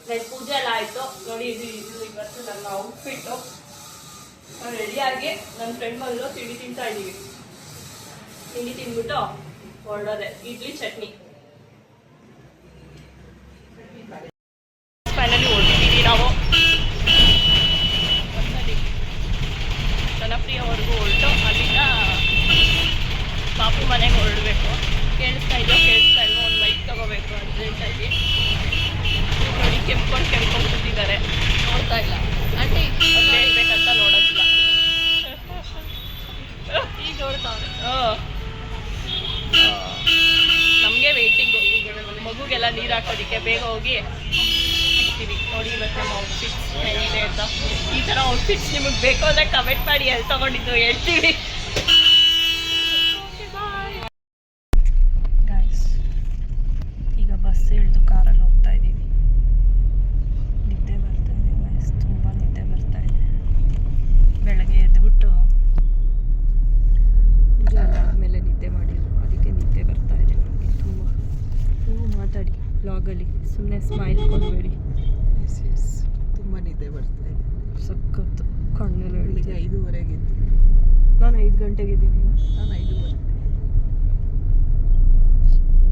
Night ಪೂಜೆ ಎಲ್ಲ ಆಯಿತು ನೋಡಿ. ಇದು ಇವತ್ತು ನನ್ನ ಔಟ್ಫಿಟ್ಟು. ರೆಡಿಯಾಗಿ ನನ್ನ ಫ್ರೆಂಡ್ ಮಗಳು ತಿಂಡಿ ತಿಂತಾ ಇದ್ದೀವಿ. ತಿಂಡಿ ತಿಂದ್ಬಿಟ್ಟು ಹೊರಡೋದೆ. ಇಡ್ಲಿ ಚಟ್ನಿ. ಫೈನಲಿ ಹೊರಟಿದ್ದೀವಿ ನಾವು. ಜನಪ್ರಿಯವರೆಗೂ ಹೊರಟು ಅಲ್ಲಿಂದ ಪಾಪು ಮನೆಗೆ ಹೊರಡಬೇಕು. ಕೇಳಿಸ್ತಾ ಇಲ್ವೋ ಒಂದು ಮೈಕ್ ತಗೋಬೇಕು ಅರ್ಜೆಂಟಾಗಿ. ನೋಡಿ ಕೆಂಪ್ಕೊಂಡು ಕೂತಿದ್ದಾರೆ, ನೋಡ್ತಾ ಇಲ್ಲ. ಆಂಟಿ ಅಲ್ಲೇ ಇರ್ಬೇಕಂತ ನೋಡೋದಿಲ್ಲ. ಈಗ ನೋಡ್ತಾವ್ರೆ. ನಮಗೆ ವೆಯ್ಟಿಂಗು ಮಗುಗೆಲ್ಲ ನೀರು ಹಾಕೋದಕ್ಕೆ. ಬೇಗ ಹೋಗಿ ಸಿಗ್ತೀವಿ. ನೋಡಿ ಇವತ್ತು ನಮ್ಮ ಔಟ್ಫಿಟ್ಸ್ ಹೇಗಿದೆ ಅಂತ. ಈ ಥರ ಔಟ್ಫಿಟ್ಸ್ ನಿಮಗೆ ಬೇಕು ಅಂದರೆ ಕಮೆಂಟ್ ಮಾಡಿ ಎಲ್ಲಿ ತೊಗೊಂಡಿದ್ದು ಹೇಳ್ತೀವಿ. ಗಾಯ್ಸ್, ಈಗ ಬಸ್ ಇಳಿದು ಕಾರಲ್ಲಿ ಹೋಗ್ತಾ ಇದ್ದೀವಿ. ನಿದ್ದೆ ಬರ್ತಾ ಇದೆ ಗಾಯ್ಸ್, ತುಂಬ ನಿದ್ದೆ ಬರ್ತಾ ಇದೆ. ಬೆಳಗ್ಗೆ ಎದ್ದುಬಿಟ್ಟು ಪೂಜೆ ಎಲ್ಲ ಆದಮೇಲೆ ನಿದ್ದೆ ಮಾಡಿದ್ರು, ಅದಕ್ಕೆ ನಿದ್ದೆ ಬರ್ತಾ ಇದೆ ನನಗೆ ತುಂಬ. ನೀವು ಮಾತಾಡಿ ಬ್ಲಾಗಲ್ಲಿ, ಸುಮ್ಮನೆ ಸ್ಮೈಲ್ ಕೊಡಬೇಡಿ. ತುಂಬ ನಿದ್ದೆ ಬರ್ತಾ ಇದೆ. ಸಖತ್ತು ಕಣ್ಣೆಲ್ಲ ಬೆಳಿಗ್ಗೆ 5:30ಗೆ ಎದ್ದು. ನಾನು 5 ಗಂಟೆಗೆ ಎದ್ದಿದ್ದೀನಿ. ನಾನು 5:30.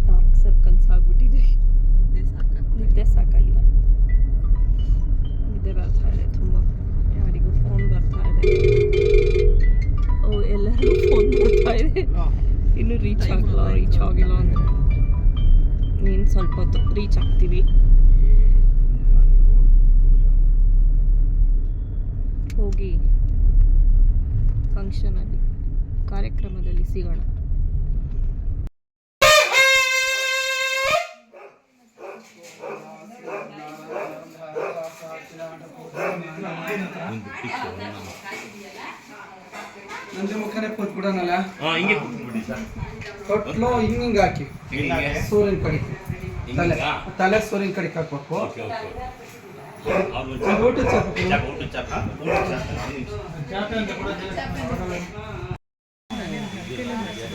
ಡಾರ್ಕ್ ಸರ್ಕಲ್ಸ್ ಆಗಿಬಿಟ್ಟಿದೆ. ನಿದ್ದೆ ಸಾಕಾಗಿಲ್ಲ. ನಿದ್ದೆ ಬರ್ತಾ ಇದೆ ತುಂಬ. ಯಾರಿಗೂ ಫೋನ್ ಬರ್ತಾ ಇದೆ. ಎಲ್ಲರಿಗೂ ಫೋನ್ ಬರ್ತಾ ಇದೆ. ಇನ್ನೂ ರೀಚ್ ಆಗಿಲ್ಲ ಅಂದರೆ ನೀನು ಸ್ವಲ್ಪ ಹೊತ್ತು ರೀಚ್ ಆಗ್ತೀವಿ. ಹೋಗಿ ಫಂಕ್ಷನಲ್ಲಿ ಕಾರ್ಯಕ್ರಮದಲ್ಲಿ ಸಿಗೋಣ. ನಂದು ಮುಖನೇ ಕೂತ್ಬಿಡೋಣಲ್ಲ. ಹಿಂಗೆ ಕೂತ್ಬಿಡಿ ಸರ್. ತೊಟ್ಲು ಹಿಂಗೆ ಹಾಕಿ ಸೂರ್ಯನ ಕಡೆ ತಲೆ ಸೂರ್ಯನ ಕಡೆ ಹಾಕ್ಬೇಕು.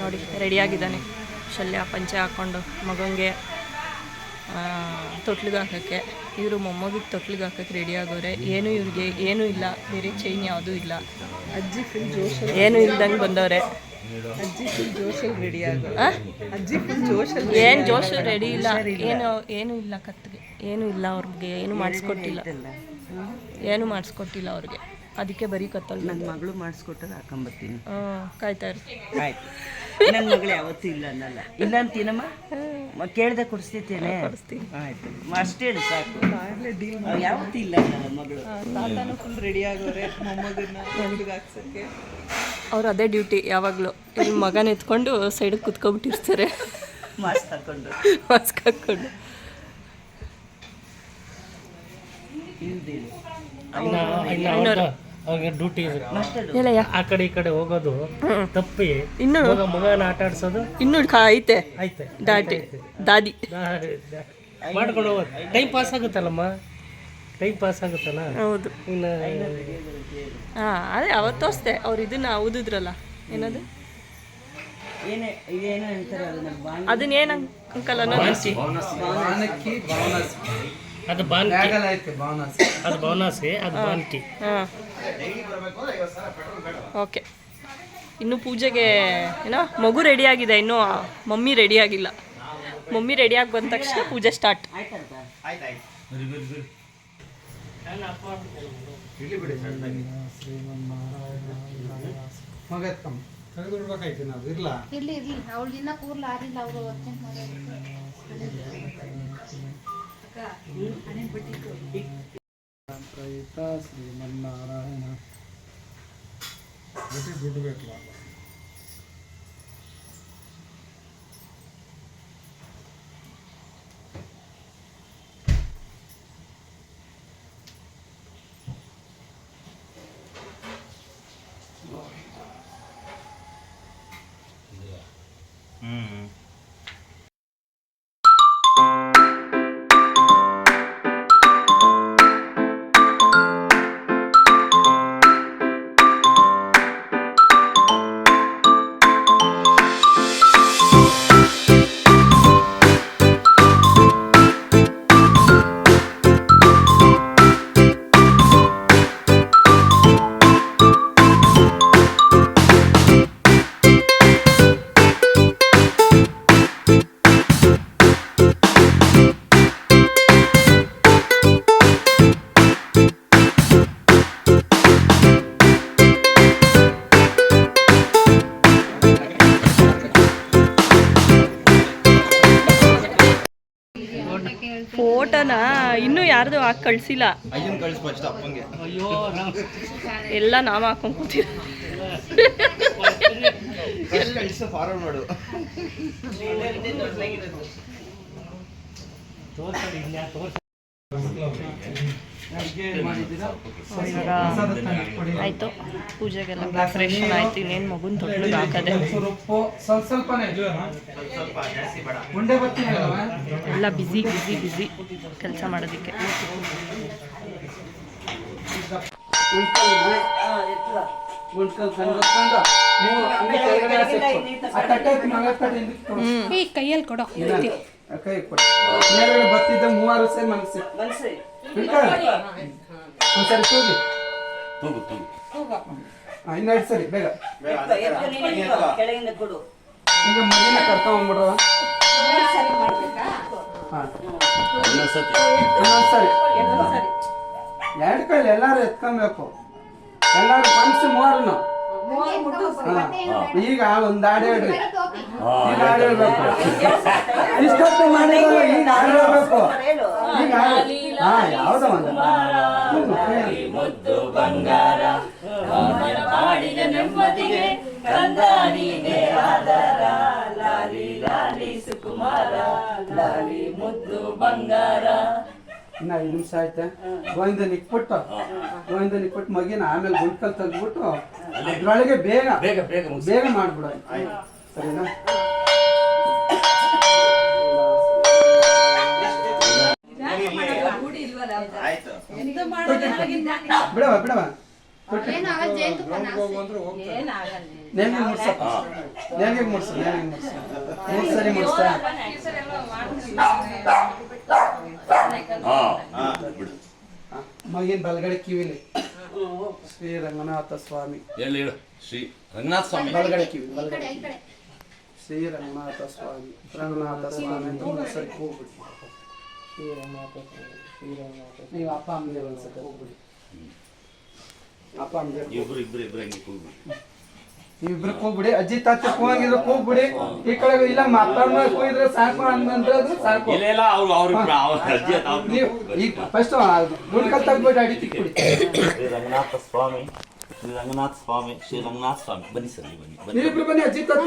ನೋಡಿ ರೆಡಿಯಾಗಿದ್ದಾನೆ ಶಲ್ಯ ಪಂಚೆ ಹಾಕ್ಕೊಂಡು ಮಗಂಗೆ ತೊಟ್ಲಿಗೆ ಹಾಕೋಕ್ಕೆ. ಇವರು ಮೊಮ್ಮಗಿಗೆ ತೊಟ್ಲಿಗೆ ಹಾಕೋಕ್ಕೆ ರೆಡಿ ಆಗೋರೆ. ಇವ್ರಿಗೆ ಏನೂ ಇಲ್ಲ, ಬೇರೆ ಚೈನ್ ಯಾವುದೂ ಇಲ್ಲ. ಅಜ್ಜಿ ಫುಲ್ ಜೋಶಲ್ಲಿ ಏನೂ ಇಲ್ದಂಗೆ ಬಂದವ್ರೆ. ಅಜ್ಜಿ ಫುಲ್ ಜೋಶಲ್ಲಿ ರೆಡಿ ಅಜ್ಜಿ ಫುಲ್ ಜೋಶಲ್ಲಿ. ಏನು ಜೋಶ್ ರೆಡಿ ಇಲ್ಲ, ಏನೂ ಇಲ್ಲ ಕತ್ತಿಗೆ, ಏನೂ ಇಲ್ಲ ಅವ್ರಿಗೆ, ಏನೂ ಮಾಡಿಸ್ಕೊಟ್ಟಿಲ್ಲ ಅವ್ರಿಗೆ. ಅದಕ್ಕೆ ಬರೀ ಕತ್ತಲ್. ನನ್ನ ಮಗಳು ಮಾಡಿಸ್ಕೊಟ್ಟಾಗ ಹಾಕೊಂಬರ್ತೀನಿ. ಕಾಯ್ತಾ ಇರಿ. ಆಯ್ತು, ನನ್ನ ಮಗಳು ಯಾವತ್ತೂ ಇಲ್ಲ ಅನ್ನಲ್ಲ. ಇಲ್ಲ ಅಂತೀನಮ್ಮ, ಕೇಳ್ದೆ ಕೊಡಿಸ್ತೀತೇನೆ. ಆಯ್ತು ಅಷ್ಟೇ ಹೇಳಿ ಸಾಕು. ಯಾವತ್ತೂ ಇಲ್ಲ ನನ್ನ ಮಗಳು. ತಾತನೂ ಫುಲ್ ರೆಡಿ ಆಗೋರೆ ಮೊಮ್ಮಗನ್ನ ಮಗಳಿಗೆ ಹಾಕ್ಸೋಕ್ಕೆ. ಅವ್ರು ಅದೇ ಡ್ಯೂಟಿ ಯಾವಾಗಲೂ. ಇಲ್ಲಿ ಮಗನ ಎತ್ಕೊಂಡು ಸೈಡಿಗೆ ಕುತ್ಕೊಬಿಟ್ಟಿರ್ತಾರೆ ಮಾಸ್ಕ್ ಹಾಕ್ಕೊಂಡು. ಡ್ಯೂಟಿ ಆ ಕಡೆ ಈ ಕಡೆ ಹೋಗೋದು ತಪ್ಪಿ ಇನ್ನು ಮಗನ ಆಟ ಆಡ್ಸೋದು ಇನ್ನೂ ಐತೆ ದಾದಿ ಮಾಡ್ಕೊಂಡು ಹೋಗೋದು. ಟೈಮ್ ಪಾಸ್ ಆಗುತ್ತಲ್ಲಮ್ಮ, ಟೈಮ್ ಪಾಸ್ ಆಗುತ್ತಲ್ಲ. ಹೌದು. ಇನ್ನು ಅದೇ ಅವತ್ತು ತೋರಿಸ್ದೆ ಅವ್ರು ಇದನ್ನ ಊದಿದ್ರಲ್ಲ, ಏನದು ಅದನ್ನೇನು ಅಂಕಲ್ ಅನ್ನೋದು. ಅದು ಬಾನ್ಕಿ, ಅದು ಬೌನಾಸಿ, ಅದು ಬಾನ್ಕಿ. ಓಕೆ. ಇನ್ನು ಪೂಜೆಗೆ ಏನೋ ಮಗು ರೆಡಿ ಆಗಿದೆ, ಇನ್ನೂ ಮಮ್ಮಿ ರೆಡಿ ಆಗಿಲ್ಲ. ಮಮ್ಮಿ ರೆಡಿಯಾಗಿ ಬಂದ ತಕ್ಷಣ ಪೂಜೆ ಸ್ಟಾರ್ಟ್. ಇರ್ಲಿ ಅವಳ ದಿನ ಕೂರ್ಲ ಆರಿಲ್ಲ ಅವರು. ಶ್ರೀಮನ್ನಾರಾಯಣ ಬಿಡಬೇಕು. ಇನ್ನೂ ಯಾರ್ದು ಹಾಕಿ ಕಳಿಸಿಲ್ಲ, ಅಯ್ಯನ್ ಕಳಿಸ್ ಫಸ್ಟ್ ಅಪ್ಪಂಗೆ. ಅಯ್ಯೋ ಎಲ್ಲ ನಾವು ಹಾಕೊಂಡು ಕೂತೀವಿ. ಕಳಿಸು ಫಾರ್ವರ್ಡ್ ಮಾಡು. ಆಯಿತು, ಪೂಜೆಗೆಲ್ಲ ಪ್ರಿಪ್ರೇಷನ್ ಆಯಿತು. ಇನ್ನೇನು ಮಗುನ ತೊಟ್ಲಿಗೆ ಹಾಕದೆ ಎಲ್ಲ ಬ್ಯುಸಿ ಬ್ಯುಸಿ ಬ್ಯುಸಿ ಕೆಲಸ ಮಾಡೋದಕ್ಕೆ. ಕೈಯಲ್ಲಿ ಕೊಡೋ ಕೈ ಕೊಡಿ. ಮೇಲ್ಗಡೆ ಬರ್ತಿದ್ದ 3 ಸರಿ ಮನಸ್ಸು ಒಂದ್ಸರಿ ತೂಗಿ. ಇನ್ನೆರಡು ಸರಿ ಬೇಗ. ಈಗ ಮಗಿನ ಕರ್ಕೊಂಡ್ಬಿಡ್ರವ. ಇನ್ನೊಂದ್ಸರಿ 2 ಕೈಲಿ ಎಲ್ಲಾರು ಎತ್ಕೊಬೇಕು. ಎಲ್ಲಾರು ಮನಸ್ಸು 3. ಈಗ ಒಂದ್ ಹಾಡು ಹೇಳ್ರಿ. ಈಗ ಹಾಡು ಹೇಳ್ಬೇಕು. ಇಷ್ಟೊತ್ತು ಮಾಡಿರಲ್ಲ, ಈಗ ಹಾಡು ಹೇಳ್ಬೇಕು. ಈಗ ಯಾವ್ದ ಒಂದು ಮುದ್ದು ಬಂಗಾರ ಮಾಡಿದ ನೆಮ್ಮದಿಗೆ ಕಂದ ನೀನೇ ಆಧಾರ, ಲಾಲಿ ಲಾಲಿ ಸುಕುಮಾರ, ಲಾಲಿ ಮುದ್ದು ಬಂಗಾರ. ಇನ್ನ 5 ನಿಮಿಷ ಆಯ್ತಾ? ಗೋವಿಂದನ್ ಇಕ್ಬಿಟ್ಟು ಮಗಿನ ಆಮೇಲೆ ಗುಂಡ್ಕಲ್ ತೆಗ್ದ್ಬಿಟ್ಟು ಅದ್ರೊಳಗೆ ಬೇಗ ಬೇಗ ಮಾಡ್ಬಿಡ. ಸರಿನಾ? ಬಿಡವ ನೇಮಿಗೆ ಮುಡ್ಸಪ್ಪ. ನೇಮಿಗೆ ಮುಡ್ಸು. 3 ಸರಿ ಮುಡ್ಸ. ಮಗಿನ ಬಲಗಡೆ ಕಿವಿಲಿ ಶ್ರೀ ರಂಗನಾಥ ಸ್ವಾಮಿ. ಶ್ರೀ ರಂಗನಾಥ ಸ್ವಾಮಿ ಬಲಗಡೆ ಕಿವಿ ಬಲಗಡೆ ಶ್ರೀ ರಂಗನಾಥ ಸ್ವಾಮಿ ಅಂತ 3 ಸರಿ ಹೋಗ್ಬಿಡಿ. ಶ್ರೀ ರಂಗನಾಥ ಸ್ವಾಮಿ. ನೀವು ಅಪ್ಪ ಅಮ್ಮಗೆ ಒಂದ್ಸತಿ ಹೋಗ್ಬಿಡಿ. ಅಪ್ಪ ಅಮ್ಮಗೆ ಇಬ್ರು ಕೂಗ್ಬಿಡಿ. ಅಜ್ಜಿ ತಾತ ಕೂಗಿದ್ರೆ ಕೂಗ್ಬಿಡಿ. ಈ ಕಡೆ ಇಲ್ಲ ಅಪ್ಪ ಕೂಗಿದ್ರೆ ಸಾಕು ಅಂದ್ರೆ ಸಾಕು. ನೀವು ಈಗ ಫಸ್ಟ್ ಗುಂಡ್ಕಲ್ ತೆಗ್ಬಿಟ್ಟು ಅಡಿ ತಿಕ್ಬಿಡಿ. ಶ್ರೀ ರಂಗನಾಥ ಸ್ವಾಮಿ, ಶ್ರೀ ರಂಗನಾಥ ಸ್ವಾಮಿ, ಶ್ರೀ ರಂಗನಾಥ ಸ್ವಾಮಿ. ಬನ್ನಿ ಸರ್, ಬನ್ನಿ. ನೀವಿಬ್ರು ಬನ್ನಿ. ಅಜ್ಜಿ ತಾತ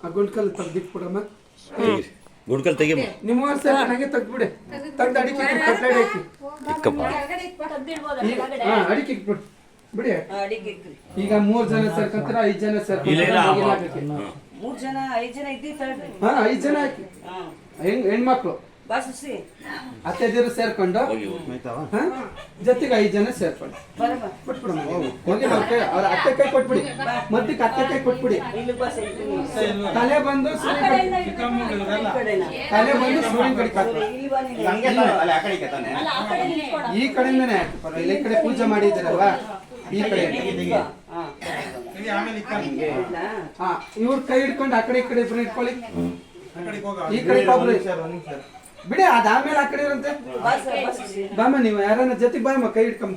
ಆ ಗುಂಡ್ಕಲ್ ತೆಗ್ದಿಟ್ಬಿಡಮ್ಮ. ಗುಡ್ಕಲ್ ತೆಗಿ. ನಿಮ್ಮ ಹಾಗೆ ತೆಗ್ದ್ಬಿಡಿ. ತೆಗ್ದು ಅಡಿಕೆ ಕಟ್ಲಾಡಿ ಹಾಕಿ ಅಡಿಕೆ ಇಟ್ಬಿಟ್ಟು ಬಿಡಿ. ಈಗ 3 ಜನ ಸೇರ್ಕೊಂತಾರ, 5 ಜನ ಸೇರ್ಕೊಂತಾರ. 3 ಜನ 5 ಜನ ಇದ್ದೀವಿ. 5 ಜನ ಹಾಕಿ. ಹೆಣ್ಮಕ್ಳು ಅತ್ತೆದಿರು ಸೇರ್ಕೊಂಡು ಜೊತೆಗೆ 5 ಜನ ಸೇರ್ಕೊಂಡು ಕೊಟ್ಬಿಡಮ್ಮ. ಹೋಗಿ ಅವ್ರ ಅತ್ತೆ ಕೈ ಕೊಟ್ಬಿಡಿ. ಮತ್ತಿಗೆ ಅತ್ತೆ ಕೈ ಕೊಟ್ಬಿಡಿ. ತಲೆ ಬಂದು ಸೂರ್ಯನ ಕಡೆ ಈ ಕಡೆಯಿಂದನೇ ಹಾಕಿ. ಪರವಾಗಿಲ್ಲ, ಈ ಕಡೆ ಪೂಜೆ ಮಾಡಿದ್ದೀರಲ್ವಾ, ಈ ಕಡೆ. ಇವ್ರ ಕೈ ಹಿಡ್ಕೊಂಡು ಆ ಕಡೆ ಈ ಕಡೆ ಇಬ್ರು ಇಟ್ಕೊಳ್ಳಿ. ಈ ಕಡೆ ಬಿಡಿ, ಅದಾದ್ಮೇಲೆ ಆ ಕಡೆ ಇರಂತೆ. ಬಾಮ ನೀವು ಯಾರನ್ನ ಜೊತೆಗೆ ಬಾಮ ಕೈ ಹಿಡ್ಕೊಂಬ.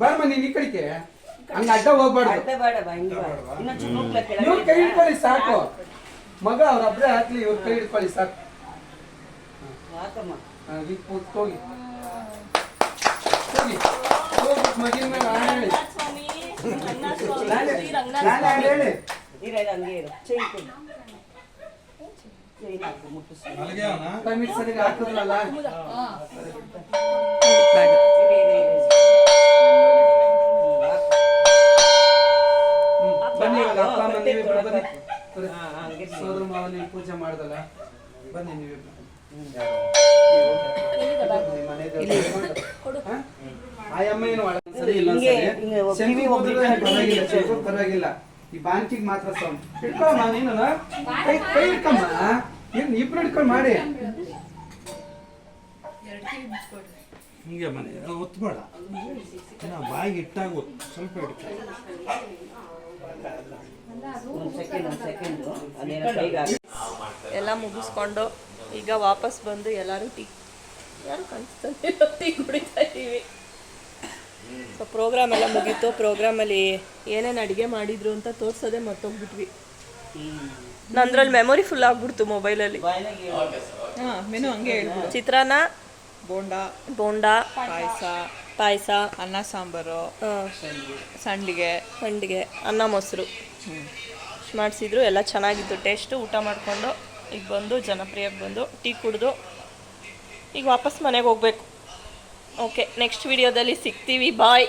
ಬಾಮ ನೀನ್ ಈ ಕಡೆಗೆ ಹಂಗ ಅಡ್ಡ ಹೋಗ್ಬಾರ್ದು. ಇವ್ರ ಕೈ ಹಿಡ್ಕೊಳ್ಳಿ ಸಾಕು. ಮಗ ಅವ್ರೊಬ್ರೆ ಹಾಕ್ಲಿ, ಇವ್ರ ಕೈ ಹಿಡ್ಕೊಳ್ಳಿ ಸಾಕು. ಹೋಗಿ ಮಗಿನ ಮೇಲೆ ಹೇಳಿ. ಹೇಳಿ ಸರಿಗೆ ಹಾಕಿದ್ರಲ್ಲ. ಬನ್ನಿ, ಇವಾಗ ಅಪ್ಪ ಅಮ್ಮ ನೀವಿಬ್ರು ಬನ್ನಿ. ಸೋದರ ಮಾವ ನೀವು ಪೂಜೆ ಮಾಡ್ದಲ್ಲ, ಬನ್ನಿ ನೀವಿಬ್ರು. ಆ ಅಮ್ಮ ಏನು ಪರವಾಗಿಲ್ಲ. ಈ ಬಾಂಕಿಗೆ ಮಾತ್ರ ಸೌಂಡ್ ಹಿಡ್ಕೊಳಮ್ಮ. ನೀನು ಕೈ ಹಿಡ್ಕಮ್ಮ. ಇಬ್ರು ಹಿಡ್ಕೊಂಡು ಮಾಡಿ. ಹಿಂಗೆ ಮನೆ ಒತ್ತಬೇಡ, ಬಾಯಿಗೆ ಇಟ್ಟಾಗ ಸ್ವಲ್ಪ ಇಡ್ತಾರೆ. ಎಲ್ಲ ಮುಗಿಸ್ಕೊಂಡು ಈಗ ವಾಪಸ್ ಬಂದು ಎಲ್ಲರೂ ಯಾರು ಕಾಣಿಸ್ತಾನೆ ಟೀ ಕುಡಿತಾ ಇದ್ದೀವಿ. ಸೊ ಪ್ರೋಗ್ರಾಮ್ ಎಲ್ಲ ಮುಗೀತು. ಪ್ರೋಗ್ರಾಮಲ್ಲಿ ಏನೇನು ಅಡುಗೆ ಮಾಡಿದ್ರು ಅಂತ ತೋರಿಸೋದೇ ಮರ್ತೋಗ್ಬಿಟ್ವಿ. ನಂದ್ರಲ್ಲಿ ಮೆಮೊರಿ ಫುಲ್ ಆಗ್ಬಿಡ್ತು ಮೊಬೈಲಲ್ಲಿ. ಮೆನು ಹಂಗೆ ಹೇಳ್ಬಿಡು. ಚಿತ್ರಾನ್ನ, ಬೋಂಡ, ಪಾಯಸ, ಅನ್ನ ಸಾಂಬಾರು, ಸಂಡಿಗೆ, ಅನ್ನ ಮೊಸರು ಮಾಡಿಸಿದ್ರು. ಎಲ್ಲ ಚೆನ್ನಾಗಿತ್ತು ಟೇಸ್ಟು. ಊಟ ಮಾಡಿಕೊಂಡು ಈಗ ಬಂದು ಜನಪ್ರಿಯಕ್ಕೆ ಬಂದು ಟೀ ಕುಡಿದು ಈಗ ವಾಪಸ್ ಮನೆಗೆ ಹೋಗ್ಬೇಕು. ಓಕೆ, ನೆಕ್ಸ್ಟ್ ವಿಡಿಯೋದಲ್ಲಿ ಸಿಗ್ತೀವಿ. ಬಾಯ್.